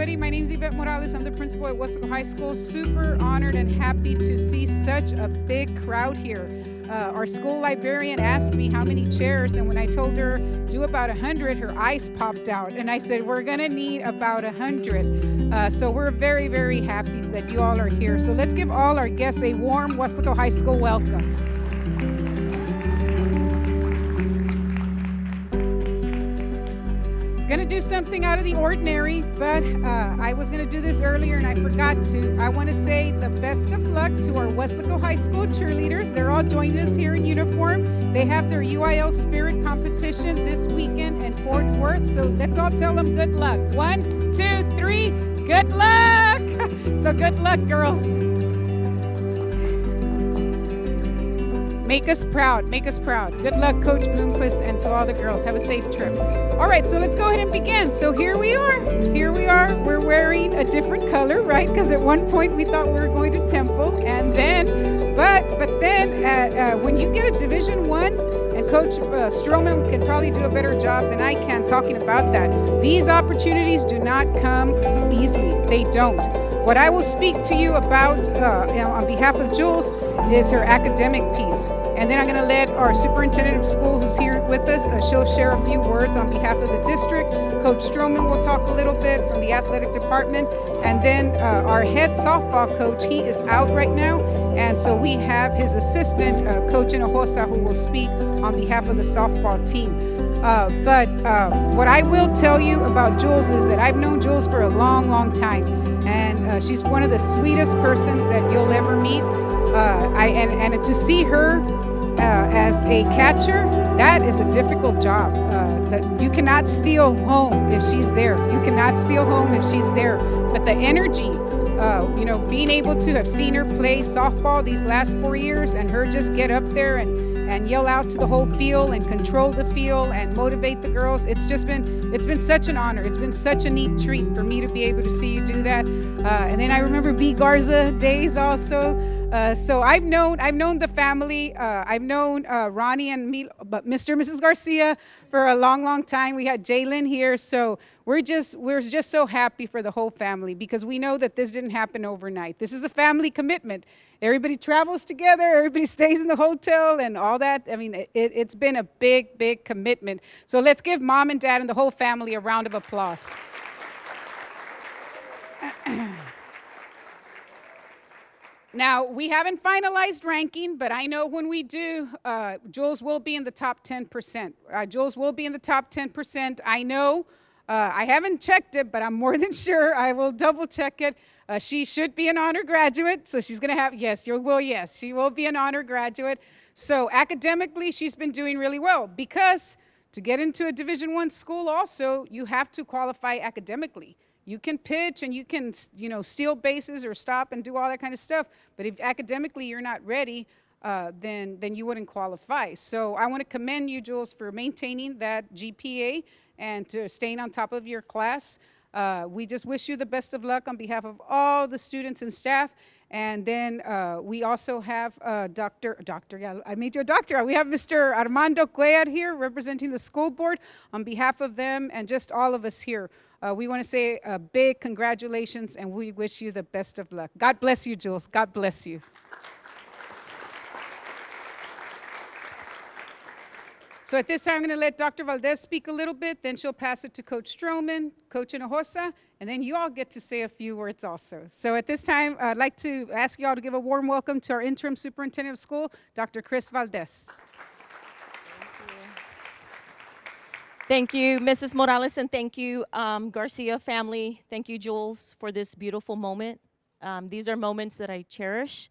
everybody. My name is Yvette Morales. I'm the principal at Wesco High School. Super honored and happy to see such a big crowd here. Our school librarian asked me how many chairs, and when I told her do about 100, her eyes popped out. And I said, we're going to need about 100. So we're very, very happy that you all are here. So let's give all our guests a warm Wesco High School welcome. Gonna do something out of the ordinary, but I was gonna do this earlier and I forgot to. I want to say the best of luck to our Wesco High School cheerleaders. They're all joining us here in uniform. They have their UIL Spirit competition this weekend in Fort Worth, so let's all tell them good luck. 1, 2, 3, good luck! So good luck, girls. Make us proud, make us proud. Good luck, Coach Bloomquist, and to all the girls. Have a safe trip. All right, so let's go ahead and begin. So here we are. We're wearing a different color, right? Because at one point we thought we were going to Temple, and then, but then when you get a Division I, and Coach Stroman can probably do a better job than I can talking about that. These opportunities do not come easily. They don't. What I will speak to you about on behalf of Jules is her academic piece. And then I'm going to let our superintendent of school who's here with us, she'll share a few words on behalf of the district. Coach Stroman will talk a little bit from the athletic department. And then our head softball coach, he is out right now. And so we have his assistant, Coach Hinojosa, who will speak on behalf of the softball team. But what I will tell you about Jules is that I've known Jules for a long, long time. And she's one of the sweetest persons that you'll ever meet. And to see her as a catcher, that is a difficult job. That you cannot steal home if she's there. You cannot steal home if she's there. But the energy, being able to have seen her play softball these last 4 years and her just get up there and yell out to the whole field and control the field and motivate the girls. It's been such an honor. It's been such a neat treat for me to be able to see you do that. And then I remember B. Garza days also. So I've known the family. I've known Ronnie and Mr. and Mrs. Garcia for a long, long time. We had Jalen here. So we're just so happy for the whole family because we know that this didn't happen overnight. This is a family commitment. Everybody travels together, everybody stays in the hotel and all that. I mean, it's been a big, big commitment. So let's give mom and dad and the whole family a round of applause. Now, we haven't finalized ranking, but I know when we do, Jules will be in the top 10%. Jules will be in the top 10%. I know, I haven't checked it, but I'm more than sure. I will double check it. She should be an honor graduate, so she's going to have, yes, she will be an honor graduate. So academically, she's been doing really well because to get into a Division I school also, you have to qualify academically. You can pitch and you can, steal bases or stop and do all that kind of stuff, but if academically you're not ready, then you wouldn't qualify. So I want to commend you, Jules, for maintaining that GPA and to staying on top of your class. We just wish you the best of luck on behalf of all the students and staff. And then we also have I made you a doctor. We have Mr. Armando Cuellar here representing the school board on behalf of them and just all of us here. We want to say a big congratulations and we wish you the best of luck. God bless you, Jules. God bless you. So at this time, I'm going to let Dr. Valdez speak a little bit, then she'll pass it to Coach Stroman, Coach Hinojosa, and then you all get to say a few words also. So at this time, I'd like to ask you all to give a warm welcome to our interim superintendent of school, Dr. Chris Valdez. Thank you, Mrs. Morales, and thank you, Garcia family. Thank you, Jules, for this beautiful moment. These are moments that I cherish,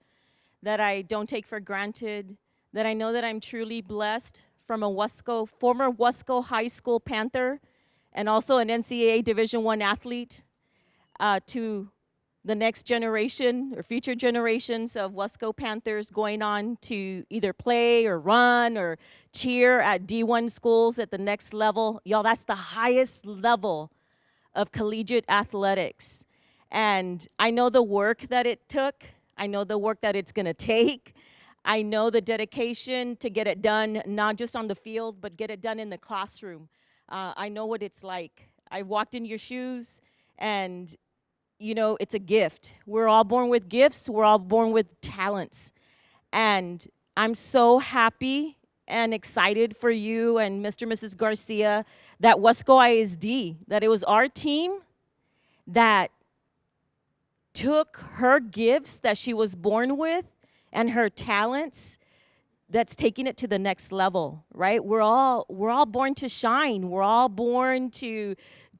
that I don't take for granted, that I know that I'm truly blessed from a former Wesco High School Panther and also an NCAA Division I athlete to the next generation or future generations of Wesco Panthers going on to either play or run or cheer at D1 schools at the next level. Y'all, that's the highest level of collegiate athletics. And I know the work that it took. I know the work that it's going to take. I know the dedication to get it done, not just on the field, but get it done in the classroom. I know what it's like. I walked in your shoes, And, you know, it's a gift. We're all born with gifts. We're all born with talents. And I'm so happy and excited for you and Mr. and Mrs. Garcia that Wesco ISD, that it was our team that took her gifts that she was born with and her talents that's taking it to the next level, right? We're all born to shine. We're all born to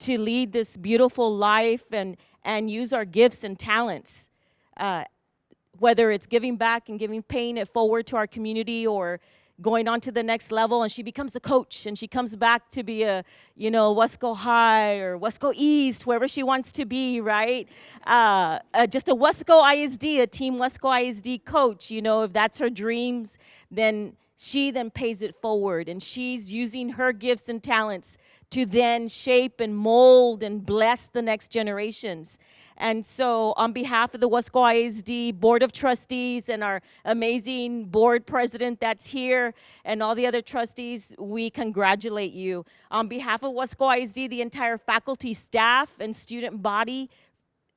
lead this beautiful life and use our gifts and talents. Whether it's giving back and paying it forward to our community, or going on to the next level, and she becomes a coach and she comes back to be a, you know, Wesco High or Wesco East, wherever she wants to be, right? Just a Wesco ISD, a Team Wesco ISD coach, you know, if that's her dreams, then she then pays it forward, and she's using her gifts and talents to then shape and mold and bless the next generations. And so on behalf of the Wesco ISD Board of Trustees and our amazing board president that's here and all the other trustees, we congratulate you. On behalf of Wesco ISD, the entire faculty, staff, and student body,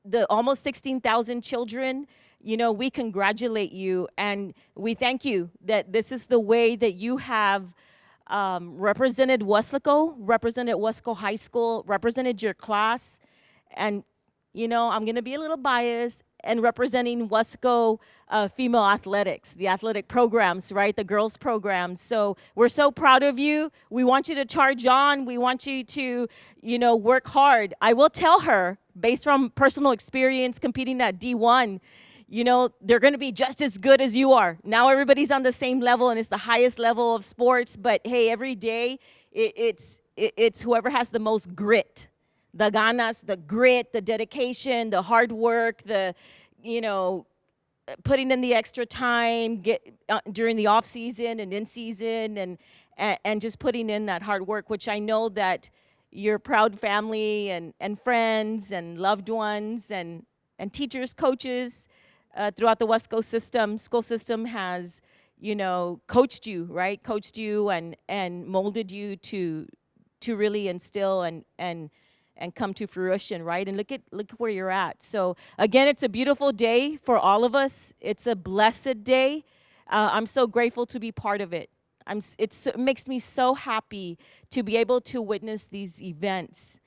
the almost 16,000 children, you know, we congratulate you, and we thank you that this is the way that you have represented Wesco, represented Wesco High School, represented your class. And you know, I'm going to be a little biased and representing Wesco female athletics, the athletic programs, right? The girls programs. So we're so proud of you. We want you to charge on. We want you to, you know, work hard. I will tell her, based from personal experience competing at D1, you know, they're going to be just as good as you are. Now everybody's on the same level, and it's the highest level of sports. But hey, every day it's whoever has the most grit. The ganas, the grit, the dedication, the hard work, the, you know, putting in the extra time during the off season and in season, and just putting in that hard work, which I know that your proud family and friends and loved ones and teachers, coaches throughout the Wesco school system has, you know, coached you, right? Coached you and molded you to really instill and come to fruition, right? And look where you're at. So again, it's a beautiful day for all of us. It's a blessed day. I'm so grateful to be part of it. It makes me so happy to be able to witness these events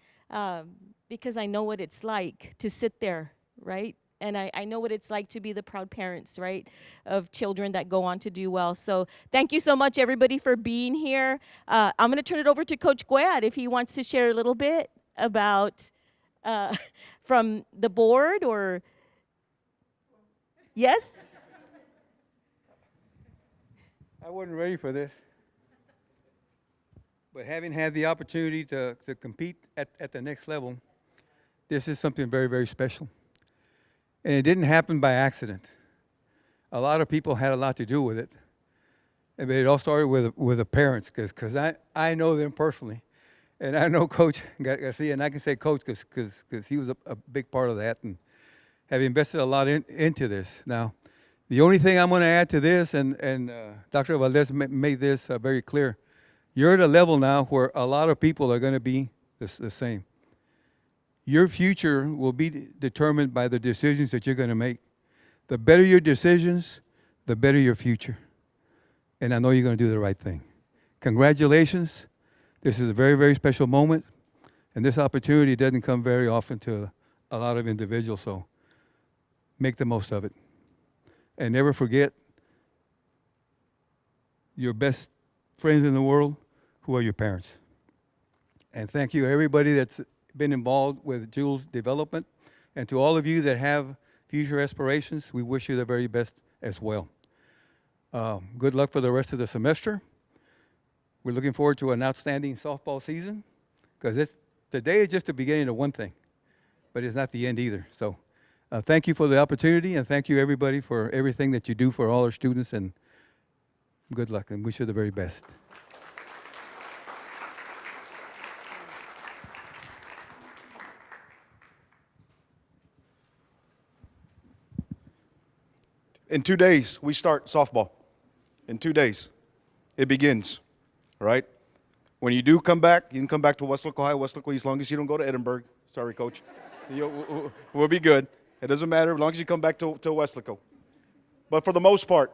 because I know what it's like to sit there, right? And I know what it's like to be the proud parents, right, of children that go on to do well. So thank you so much, everybody, for being here. I'm going to turn it over to Coach Guad if he wants to share a little bit about from the board, or yes? I wasn't ready for this, but having had the opportunity to compete at the next level, this is something very, very special. And it didn't happen by accident. A lot of people had a lot to do with it. But it all started with the parents, because I know them personally. And I know Coach Garcia, and I can say Coach because he was a big part of that and have invested a lot into this. Now, the only thing I'm going to add to this, and Dr. Valdez made this very clear, you're at a level now where a lot of people are going to be the same. Your future will be determined by the decisions that you're going to make. The better your decisions, the better your future. And I know you're going to do the right thing. Congratulations. This is a very, very special moment, and this opportunity doesn't come very often to a lot of individuals, so make the most of it. And never forget your best friends in the world, who are your parents. And thank you, everybody that's been involved with Jules' development, and to all of you that have future aspirations, we wish you the very best as well. Good luck for the rest of the semester. We're looking forward to an outstanding softball season, because today is just the beginning of one thing, but it's not the end either. So thank you for the opportunity, and thank you, everybody, for everything that you do for all our students, and good luck, and wish you the very best. In 2 days, we start softball. In 2 days, it begins. All right? When you do come back, you can come back to Wesco High, Wesco, as long as you don't go to Edinburgh. Sorry, Coach. We'll be good. It doesn't matter as long as you come back to Westlaco. But for the most part,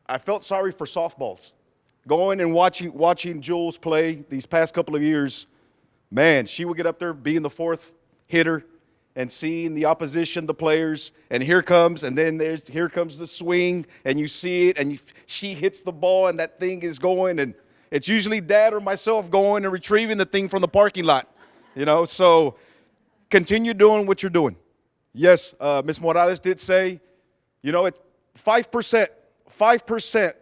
I felt sorry for softballs. Going and watching Jules play these past couple of years, man, she would get up there being the fourth hitter and seeing the opposition, the players, and here comes the swing, and you see it, and she hits the ball, and that thing is going, and it's usually Dad or myself going and retrieving the thing from the parking lot, so continue doing what you're doing. Yes, Ms. Morales did say, 5%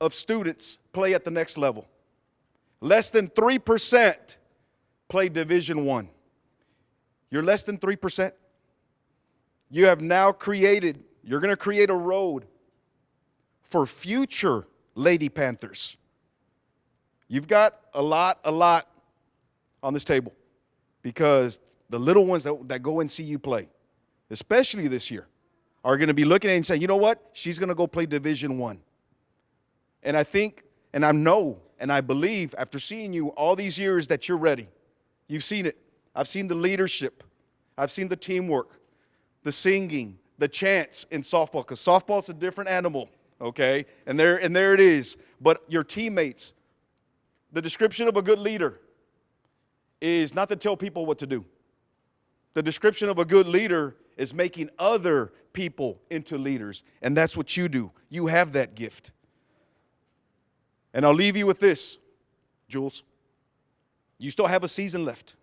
of students play at the next level. Less than 3% play Division I. You're less than 3%. You have now you're going to create a road for future Lady Panthers. You've got a lot on this table because the little ones that go and see you play, especially this year, are going to be looking at it and saying, you know what? She's going to go play Division I. And I think, and I know, and I believe after seeing you all these years that you're ready. You've seen it. I've seen the leadership. I've seen the teamwork, the singing, the chants in softball, because softball's a different animal, okay? And there it is. But your teammates, the description of a good leader is not to tell people what to do. The description of a good leader is making other people into leaders, and that's what you do. You have that gift. And I'll leave you with this, Jules. You still have a season left.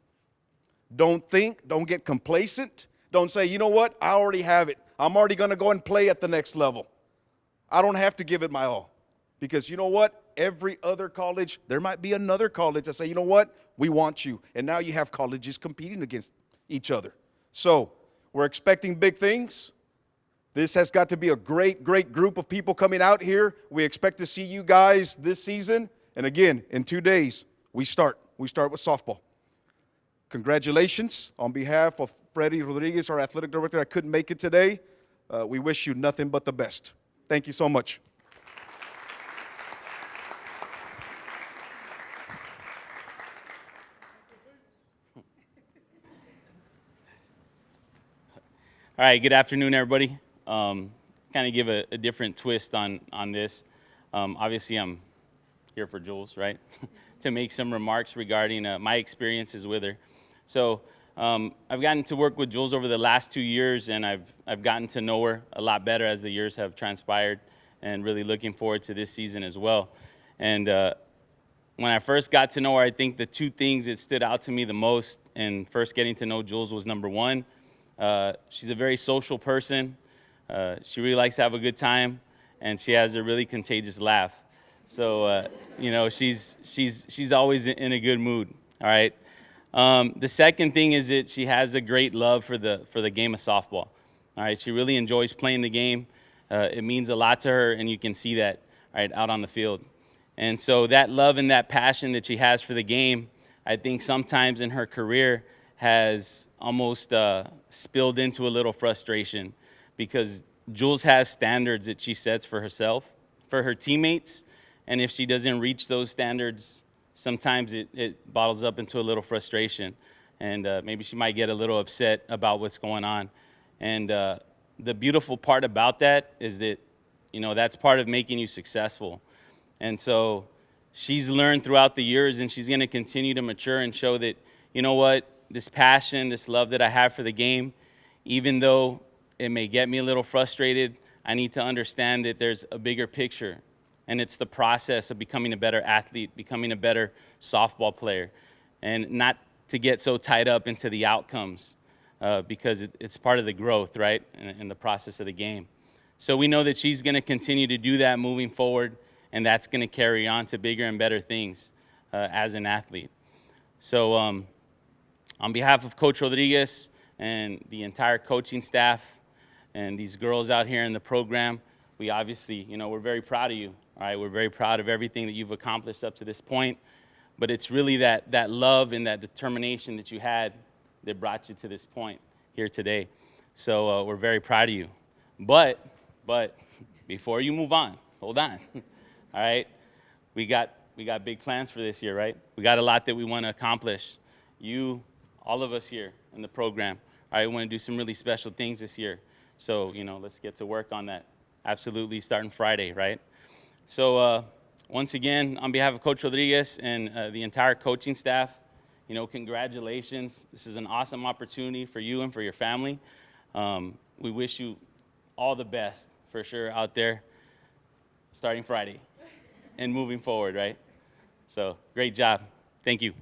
Don't get complacent. Don't say, you know what, I already have it. I'm already going to go and play at the next level. I don't have to give it my all. Because you know what, every other college, there might be another college that say, you know what, we want you. And now you have colleges competing against each other. So we're expecting big things. This has got to be a great group of people coming out here. We expect to see you guys this season. And again, in 2 days, we start with softball. Congratulations. On behalf of Freddie Rodriguez, our athletic director, I couldn't make it today. We wish you nothing but the best. Thank you so much. All right, good afternoon, everybody. Kind of give a different twist on this. Obviously, I'm here for Jules, right? To make some remarks regarding my experiences with her. So I've gotten to work with Jules over the last 2 years, and I've gotten to know her a lot better as the years have transpired, and really looking forward to this season as well. And when I first got to know her, I think the two things that stood out to me the most in first getting to know Jules was, number one, she's a very social person. She really likes to have a good time, and she has a really contagious laugh. So, she's always in a good mood, all right? The second thing is that she has a great love for the game of softball, all right? She really enjoys playing the game. It means a lot to her, and you can see that, right, out on the field. And so that love and that passion that she has for the game, I think sometimes in her career has almost spilled into a little frustration, because Jules has standards that she sets for herself, for her teammates, and if she doesn't reach those standards, sometimes it bottles up into a little frustration, and maybe she might get a little upset about what's going on. And the beautiful part about that is that, that's part of making you successful. And so she's learned throughout the years, and she's going to continue to mature and show that, you know what, this passion, this love that I have for the game, even though it may get me a little frustrated, I need to understand that there's a bigger picture, and it's the process of becoming a better athlete, becoming a better softball player, and not to get so tied up into the outcomes, because it's part of the growth, right, in the process of the game. So we know that she's going to continue to do that moving forward, and that's going to carry on to bigger and better things as an athlete. So on behalf of Coach Rodriguez and the entire coaching staff and these girls out here in the program, we obviously, we're very proud of you. All right, we're very proud of everything that you've accomplished up to this point, but it's really that love and that determination that you had that brought you to this point here today. So we're very proud of you. But before you move on, hold on. All right, we got big plans for this year, right? We got a lot that we want to accomplish. You all of us here in the program, all right, want to do some really special things this year. So, let's get to work on that. Absolutely, starting Friday, right? So, once again, on behalf of Coach Rodriguez and the entire coaching staff, congratulations. This is an awesome opportunity for you and for your family. We wish you all the best, for sure, out there, starting Friday and moving forward, right? So, great job. Thank you.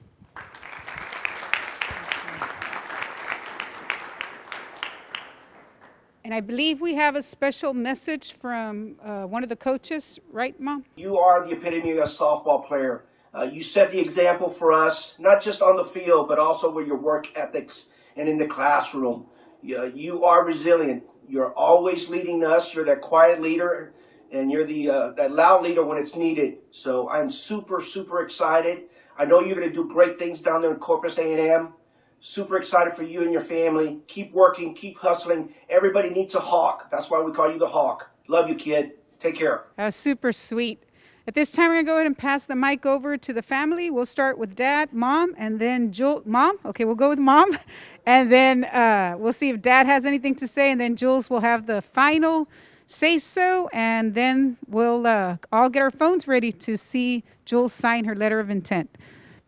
And I believe we have a special message from one of the coaches, right, Mom? You are the epitome of a softball player. You set the example for us, not just on the field, but also with your work ethics and in the classroom. You are resilient. You're always leading us. You're that quiet leader, and you're that loud leader when it's needed. So I'm super, super excited. I know you're going to do great things down there in Corpus A&M. Super excited for you and your family. Keep working, keep hustling. Everybody needs a hawk. That's why we call you the Hawk. Love you, kid. Take care. Super sweet. At this time, we're going to go ahead and pass the mic over to the family. We'll start with Dad, Mom, and then Jules. Mom? Okay, we'll go with Mom. And then we'll see if Dad has anything to say, and then Jules will have the final say-so, and then we'll all get our phones ready to see Jules sign her letter of intent.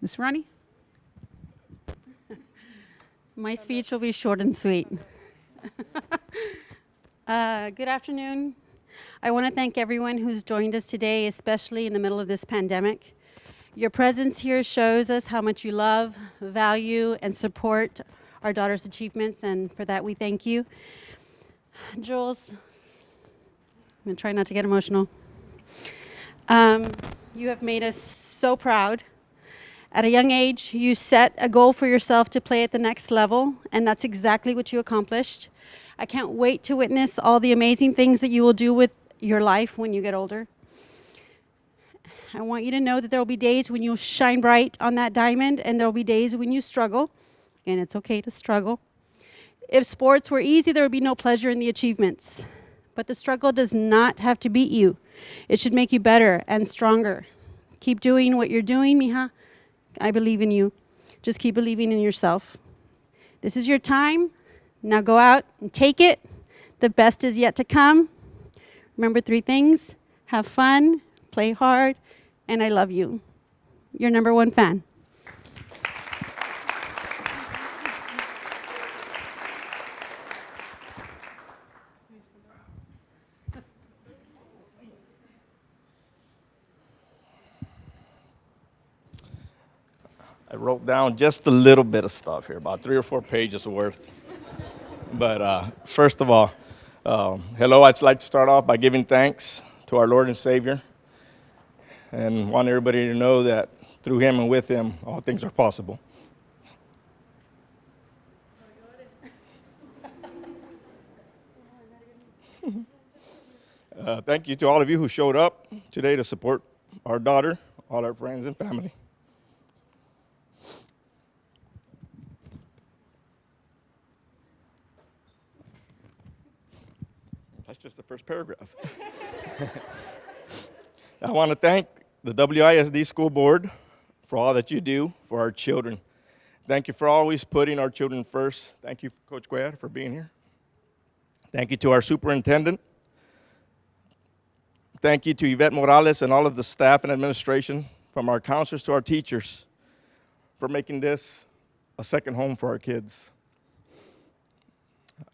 Ms. Ronnie? My speech will be short and sweet. Good afternoon. I want to thank everyone who's joined us today, especially in the middle of this pandemic. Your presence here shows us how much you love, value, and support our daughter's achievements, and for that we thank you. Jules, I'm going to try not to get emotional. You have made us so proud. At a young age, you set a goal for yourself to play at the next level, and that's exactly what you accomplished. I can't wait to witness all the amazing things that you will do with your life when you get older. I want you to know that there will be days when you'll shine bright on that diamond, and there will be days when you struggle, and it's okay to struggle. If sports were easy, there would be no pleasure in the achievements. But the struggle does not have to beat you. It should make you better and stronger. Keep doing what you're doing, mija. I believe in you. Just keep believing in yourself. This is your time. Now go out and take it. The best is yet to come. Remember 3 things. Have fun, play hard, and I love you. Your #1 fan. I wrote down just a little bit of stuff here, about 3 or 4 pages worth. But first of all, hello, I'd like to start off by giving thanks to our Lord and Savior, and want everybody to know that through him and with him, all things are possible. Thank you to all of you who showed up today to support our daughter, all our friends and family. That's just the first paragraph. I want to thank the WISD School Board for all that you do for our children. Thank you for always putting our children first. Thank you, Coach Guayar, for being here. Thank you to our superintendent. Thank you to Yvette Morales and all of the staff and administration, from our counselors to our teachers, for making this a second home for our kids.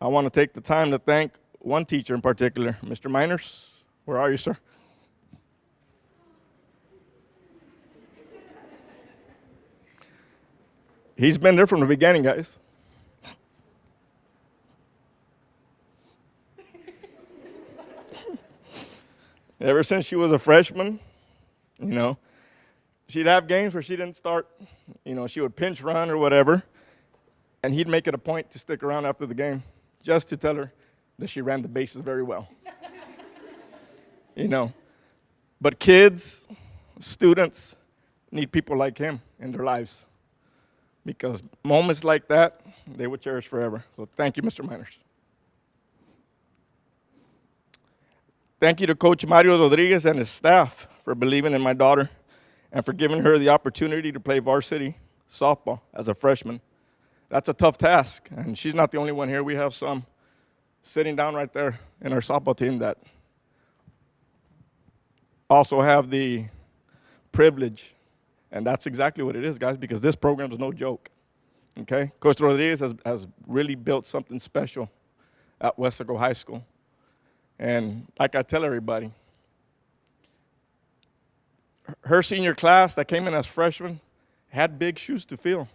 I want to take the time to thank one teacher in particular, Mr. Miners. Where are you, sir? He's been there from the beginning, guys. Ever since she was a freshman, she'd have games where she didn't start. She would pinch run or whatever, and he'd make it a point to stick around after the game just to tell her that she ran the bases very well. But kids, students need people like him in their lives, because moments like that, they will cherish forever. So thank you, Mr. Miners. Thank you to Coach Mario Rodriguez and his staff for believing in my daughter and for giving her the opportunity to play varsity softball as a freshman. That's a tough task, and she's not the only one here. We have some sitting down right there in our softball team that also have the privilege, and that's exactly what it is, guys, because this program is no joke, okay? Coach Rodriguez has really built something special at Weslaco High School. And like I tell everybody, her senior class that came in as freshmen had big shoes to fill,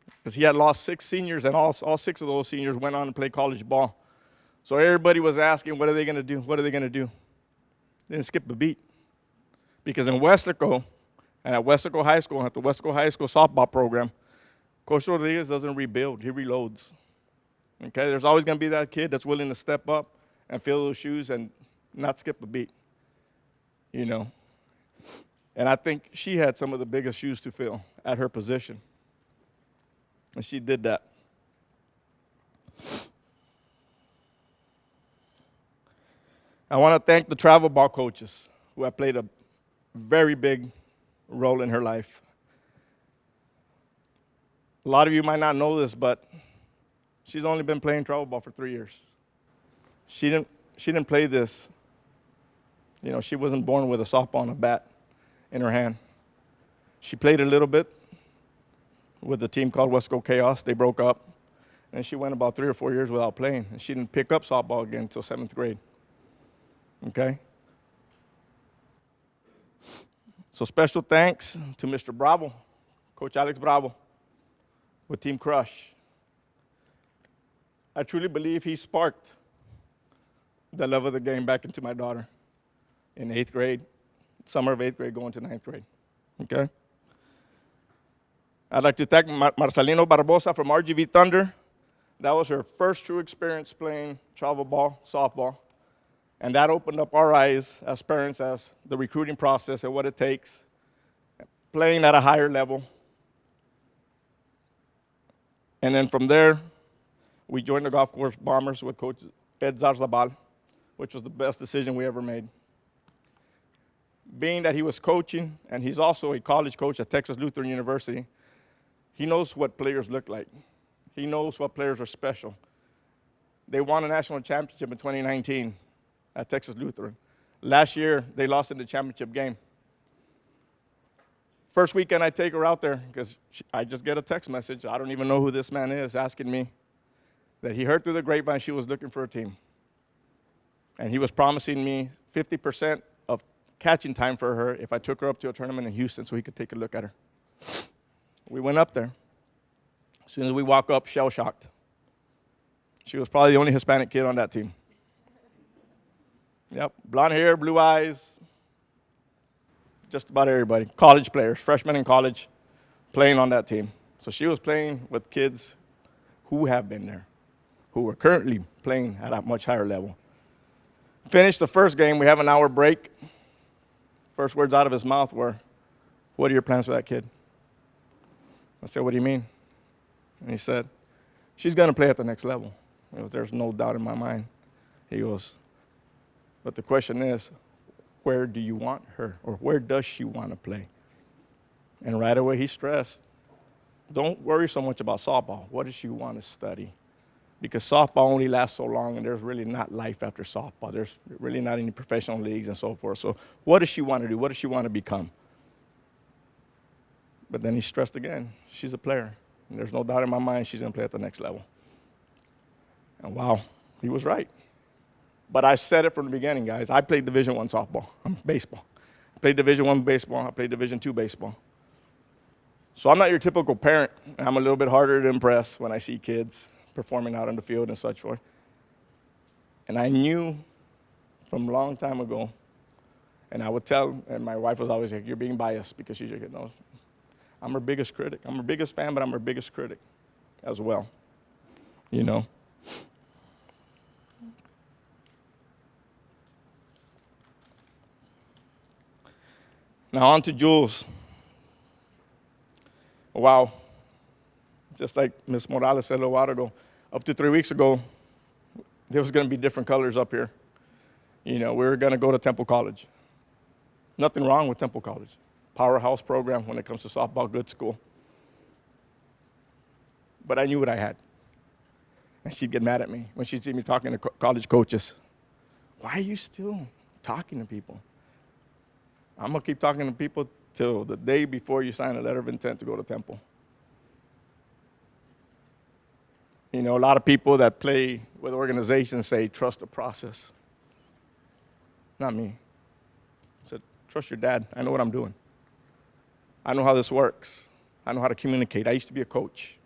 because he had lost 6 seniors, and all 6 of those seniors went on to play college ball. So everybody was asking, what are they going to do? What are they going to do? They didn't skip a beat. Because in Weslaco, and at Weslaco High School, at the Weslaco High School softball program, Coach Rodriguez doesn't rebuild, he reloads. Okay, there's always going to be that kid that's willing to step up and fill those shoes and not skip a beat, you know. And I think she had some of the biggest shoes to fill at her position. And she did that. I want to thank the travel ball coaches who have played a very big role in her life. A lot of you might not know this, but she's only been playing travel ball for 3 years. She didn't play this. You know, she wasn't born with a softball and a bat in her hand. She played a little bit with a team called Wesco Chaos. They broke up, and she went about 3 or 4 years without playing, and she didn't pick up softball again until 7th grade. Okay? So special thanks to Mr. Bravo, Coach Alex Bravo, with Team Crush. I truly believe he sparked the love of the game back into my daughter in 8th grade, summer of 8th grade, going to 9th grade. Okay? I'd like to thank Marcelino Barbosa from RGV Thunder. That was her first true experience playing travel ball, softball. And that opened up our eyes as parents as the recruiting process and what it takes, playing at a higher level. And then from there, we joined the Golf Course Bombers with Coach Ed Zarzabal, which was the best decision we ever made. Being that he was coaching, and he's also a college coach at Texas Lutheran University, he knows what players look like. He knows what players are special. They won a national championship in 2019 at Texas Lutheran. Last year, they lost in the championship game. First weekend I take her out there, because I just get a text message. I don't even know who this man is, asking me that he heard through the grapevine she was looking for a team. And he was promising me 50% of catching time for her if I took her up to a tournament in Houston so he could take a look at her. We went up there. As soon as we walk up, shell-shocked. She was probably the only Hispanic kid on that team. Yep, blonde hair, blue eyes, just about everybody. College players, freshmen in college, playing on that team. So she was playing with kids who have been there, who are currently playing at a much higher level. Finished the first game, we have an hour break. First words out of his mouth were, "What are your plans for that kid?" I said, "What do you mean?" And he said, "She's going to play at the next level." There's no doubt in my mind. He goes, "But the question is, where do you want her, or where does she want to play?" And right away he stressed, don't worry so much about softball. What does she want to study? Because softball only lasts so long, and there's really not life after softball. There's really not any professional leagues and so forth. So what does she want to do? What does she want to become? But then he stressed again, she's a player. And there's no doubt in my mind she's going to play at the next level. And wow, he was right. But I said it from the beginning, guys. I played Division I softball. I'm baseball. I played Division I baseball. I played Division II baseball. So I'm not your typical parent. I'm a little bit harder to impress when I see kids performing out on the field and such forth. And I knew from a long time ago, and I would tell, and my wife was always like, "You're being biased," because she's like, "No, I'm her biggest critic. I'm her biggest fan, but I'm her biggest critic as well." You know? Now on to Jules. Wow. Just like Ms. Morales said a little while ago, up to 3 weeks ago, there was going to be different colors up here. You know, we were going to go to Temple College. Nothing wrong with Temple College. Powerhouse program when it comes to softball, good school. but I knew what I had. And she'd get mad at me when she'd see me talking to college coaches. Why are you still talking to people? I'm going to keep talking to people till the day before you sign a letter of intent to go to Temple. You know, a lot of people that play with organizations say, trust the process. Not me. I said, trust your dad. I know what I'm doing. I know how this works. I know how to communicate. I used to be a coach.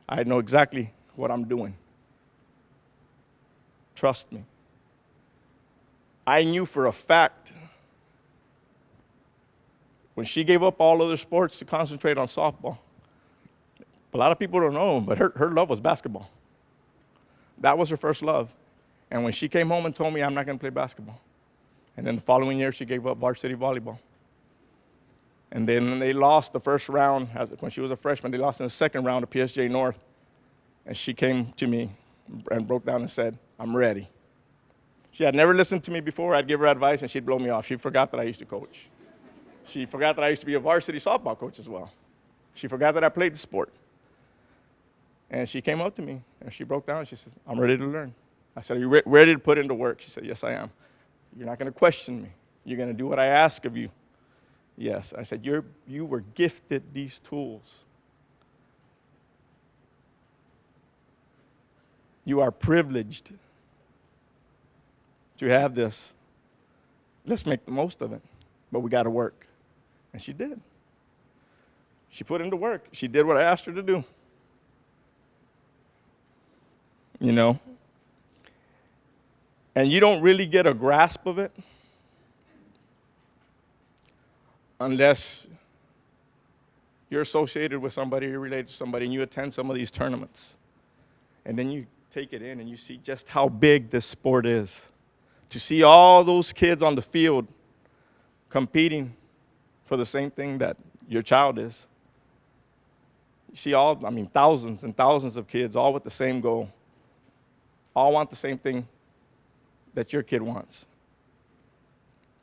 I know exactly what I'm doing. Trust me. I knew for a fact when she gave up all other sports to concentrate on softball. A lot of people don't know, but her love was basketball. That was her first love. And when she came home and told me, I'm not going to play basketball. And then the following year, she gave up varsity volleyball. And then they lost the first round. When she was a freshman, they lost in the second round to PSJ North. And she came to me and broke down and said, I'm ready. She had never listened to me before. I'd give her advice, and she'd blow me off. She forgot that I used to coach. She forgot that I used to be a varsity softball coach as well. She forgot that I played the sport. And she came up to me, and she broke down, and she says, I'm ready to learn. I said, are you ready to put into work? She said, yes, I am. You're not going to question me. You're going to do what I ask of you. Yes. I said, you were gifted these tools. You are privileged to have this. Let's make the most of it. But we got to work. And she did. She put into work. She did what I asked her to do. You know? And you don't really get a grasp of it unless you're associated with somebody, you're related to somebody, and you attend some of these tournaments. And then you take it in and you see just how big this sport is. To see all those kids on the field competing for the same thing that your child is. You see thousands and thousands of kids all with the same goal. All want the same thing that your kid wants.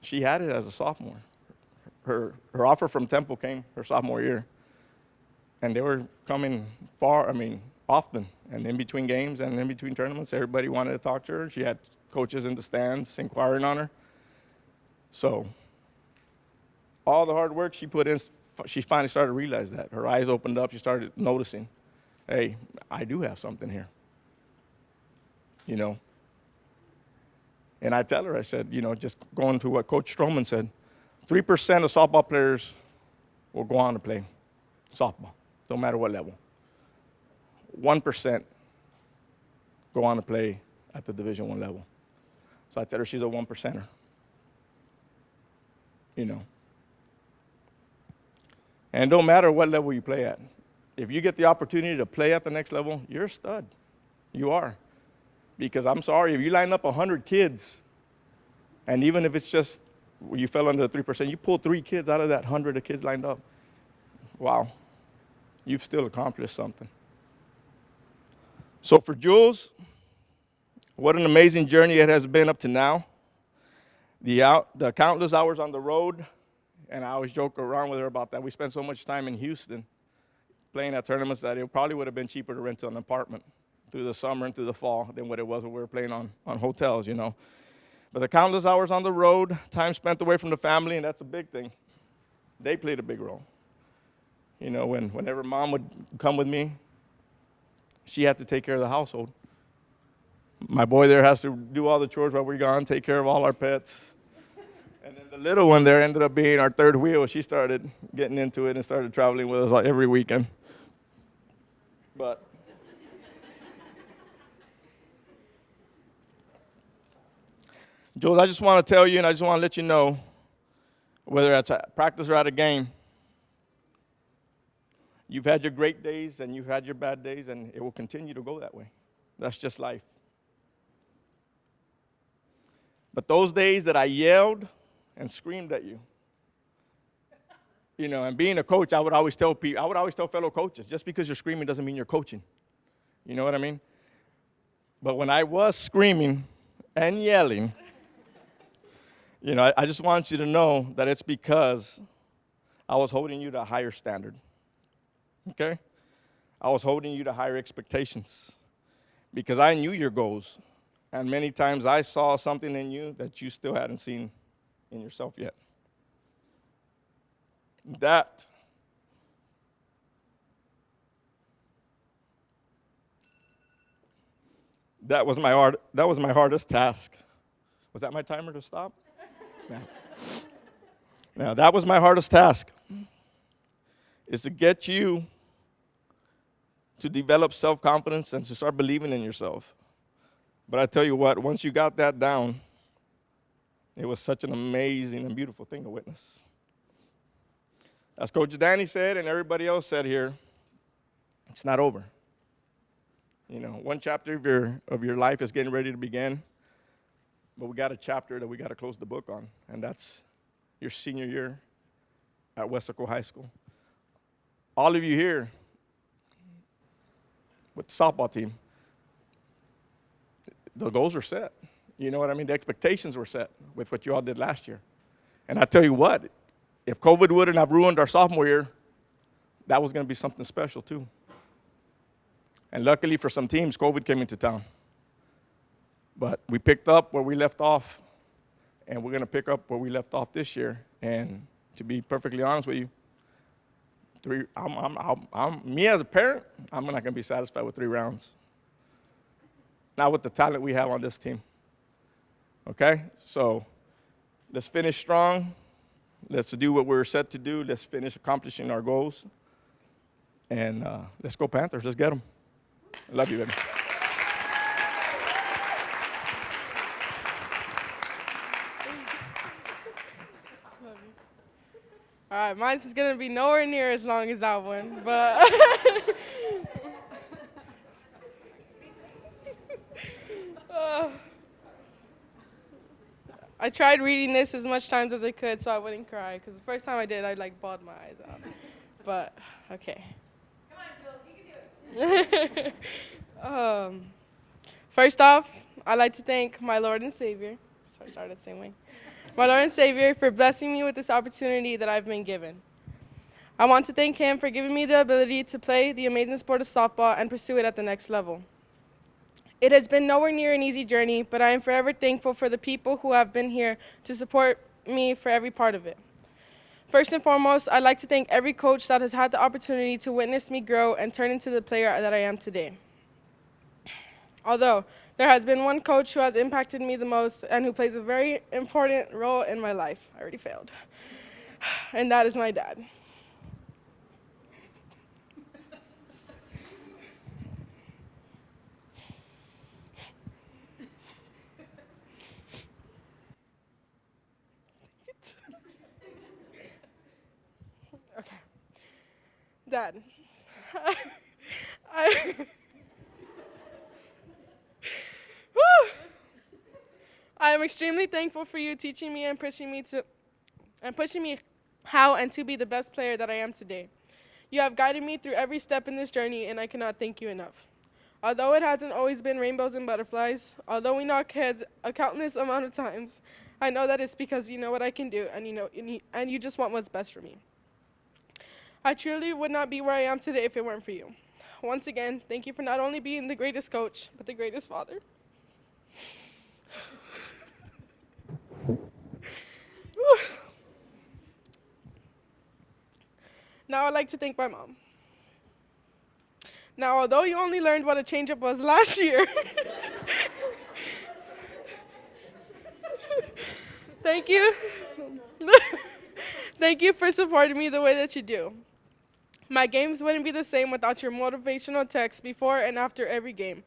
She had it as a sophomore. Her offer from Temple came her sophomore year. And they were coming often. And in between games and in between tournaments, everybody wanted to talk to her. She had coaches in the stands inquiring on her. So all the hard work she put in, she finally started to realize that. Her eyes opened up. She started noticing, hey, I do have something here. You know. And I tell her, I said, just going to what Coach Stroman said, 3% of softball players will go on to play softball, no matter what level. 1% go on to play at the Division I level. So I tell her she's a 1%er. And it don't matter what level you play at. If you get the opportunity to play at the next level, you're a stud. You are. Because I'm sorry, if you line up 100 kids, and even if it's just you fell under the 3%, you pull 3 kids out of that 100 of kids lined up. Wow. You've still accomplished something. So for Jules, what an amazing journey it has been up to now. The countless hours on the road, and I always joke around with her about that. We spent so much time in Houston playing at tournaments that it probably would have been cheaper to rent an apartment through the summer and through the fall than what it was when we were playing on hotels, But the countless hours on the road, time spent away from the family, and that's a big thing. They played a big role. Whenever mom would come with me, she had to take care of the household. My boy there has to do all the chores while we're gone, take care of all our pets. And then the little one there ended up being our third wheel. She started getting into it and started traveling with us every weekend. But Jules, I just want to tell you, and I just want to let you know, whether it's at practice or at a game, you've had your great days and you've had your bad days, and it will continue to go that way. That's just life. But those days that I yelled and screamed at you, and being a coach, I would always tell fellow coaches, just because you're screaming doesn't mean you're coaching. You know what I mean? But when I was screaming and yelling, I just want you to know that it's because I was holding you to a higher standard. Okay? I was holding you to higher expectations because I knew your goals. And many times I saw something in you that you still hadn't seen in yourself yet. That was my hardest task. Was that my timer to stop? No. Now, that was my hardest task, is to get you to develop self-confidence and to start believing in yourself. But I tell you what, once you got that down, it was such an amazing and beautiful thing to witness. As Coach Danny said and everybody else said here, it's not over. You know, one chapter of your life is getting ready to begin, but we got a chapter that we got to close the book on, and that's your senior year at Westaco High School. All of you here with the softball team, the goals are set. You know what I mean? The expectations were set with what you all did last year. And I tell you what, if COVID wouldn't have ruined our sophomore year, that was going to be something special too. And luckily for some teams, COVID came into town. But we picked up where we left off, and we're going to pick up where we left off this year. And to be perfectly honest with you, me as a parent, I'm not going to be satisfied with 3 rounds. Not with the talent we have on this team. Okay? So let's finish strong. Let's do what we're set to do. Let's finish accomplishing our goals. And let's go Panthers. Let's get them. I love you, baby. All right, mine's is going to be nowhere near as long as that one, but I tried reading this as much times as I could so I wouldn't cry, because the first time I did, I bawled my eyes out. But, okay. Come on, Jules, you can do it. First off, I'd like to thank my Lord and Savior. So I started the same way. My Lord and Savior for blessing me with this opportunity that I've been given. I want to thank Him for giving me the ability to play the amazing sport of softball and pursue it at the next level. It has been nowhere near an easy journey, but I am forever thankful for the people who have been here to support me for every part of it. First and foremost, I'd like to thank every coach that has had the opportunity to witness me grow and turn into the player that I am today. Although there has been one coach who has impacted me the most and who plays a very important role in my life. I already failed. And that is my dad. Okay. Dad. I am extremely thankful for you teaching me and pushing me how and to be the best player that I am today. You have guided me through every step in this journey, and I cannot thank you enough. Although it hasn't always been rainbows and butterflies, although we knock heads a countless amount of times, I know that it's because you know what I can do, and you just want what's best for me. I truly would not be where I am today if it weren't for you. Once again, thank you for not only being the greatest coach, but the greatest father. Now I'd like to thank my mom. Now, although you only learned what a changeup was last year, thank you. Thank you for supporting me the way that you do. My games wouldn't be the same without your motivational texts before and after every game.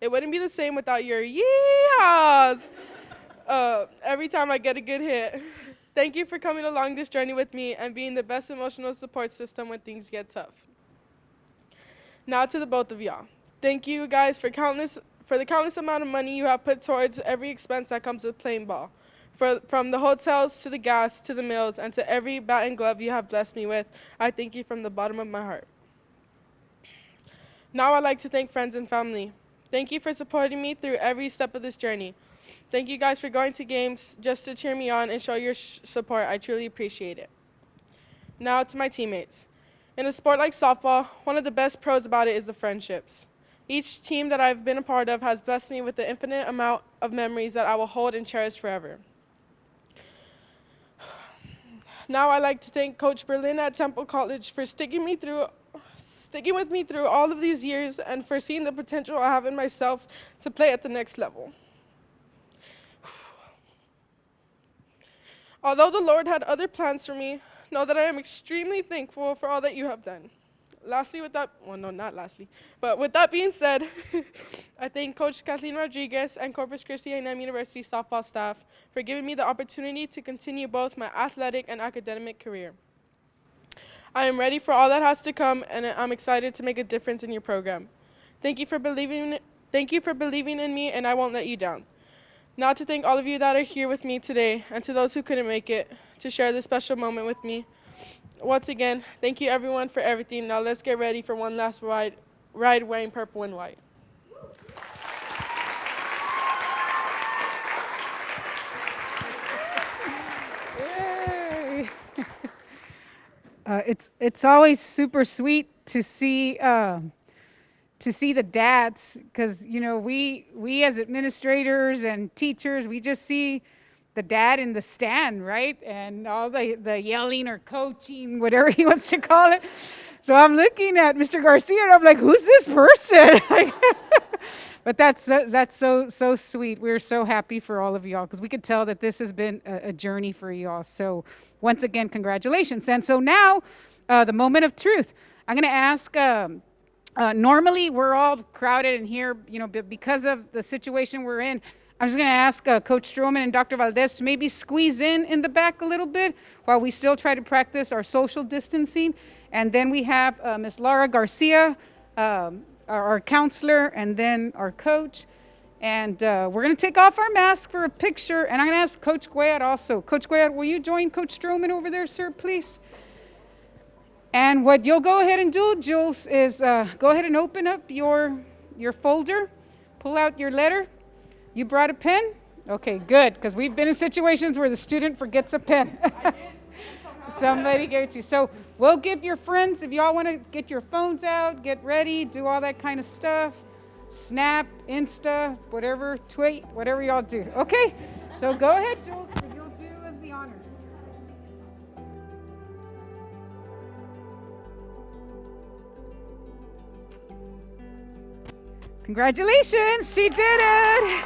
It wouldn't be the same without your yeehaws every time I get a good hit. Thank you for coming along this journey with me and being the best emotional support system when things get tough. Now to the both of y'all. Thank you guys for the countless amount of money you have put towards every expense that comes with playing ball. From the hotels to the gas to the meals and to every bat and glove you have blessed me with, I thank you from the bottom of my heart. Now I'd like to thank friends and family. Thank you for supporting me through every step of this journey. Thank you guys for going to games just to cheer me on and show your support. I truly appreciate it. Now to my teammates. In a sport like softball, one of the best pros about it is the friendships. Each team that I've been a part of has blessed me with the infinite amount of memories that I will hold and cherish forever. Now I'd like to thank Coach Berlin at Temple College for sticking with me through all of these years and for seeing the potential I have in myself to play at the next level. Although the Lord had other plans for me, know that I am extremely thankful for all that you have done. With that being said, I thank Coach Kathleen Rodriguez and Corpus Christie A&M University softball staff for giving me the opportunity to continue both my athletic and academic career. I am ready for all that has to come, and I'm excited to make a difference in your program. Thank you for believing in me, and I won't let you down. Now to thank all of you that are here with me today, and to those who couldn't make it, to share this special moment with me. Once again, thank you everyone for everything. Now let's get ready for one last ride wearing purple and white. Yay. It's always super sweet to see the dads, because we as administrators and teachers, we just see the dad in the stand, right? And all the yelling or coaching, whatever he wants to call it. So I'm looking at Mr. Garcia and I'm like, who's this person? But that's so sweet. We're so happy for all of y'all, because we could tell that this has been a journey for y'all. So once again, congratulations. And so now, the moment of truth. I'm going to ask, normally we're all crowded in here, but because of the situation we're in, I'm just going to ask Coach Stroman and Dr. Valdez to maybe squeeze in the back a little bit while we still try to practice our social distancing. And then we have Ms. Laura Garcia, our counselor, and then our coach. And we're going to take off our mask for a picture. And I'm going to ask Coach Guayat also. Coach Guayat, will you join Coach Stroman over there, sir, please? And what you'll go ahead and do, Jules, is go ahead and open up your folder, pull out your letter. You brought a pen? Okay, good, because we've been in situations where the student forgets a pen. Somebody gave it to you. So we'll give your friends, if y'all want to get your phones out, get ready, do all that kind of stuff, Snap, Insta, whatever, tweet, whatever y'all do. Okay, so go ahead, Jules, and you'll do as the honors. Congratulations, she did it.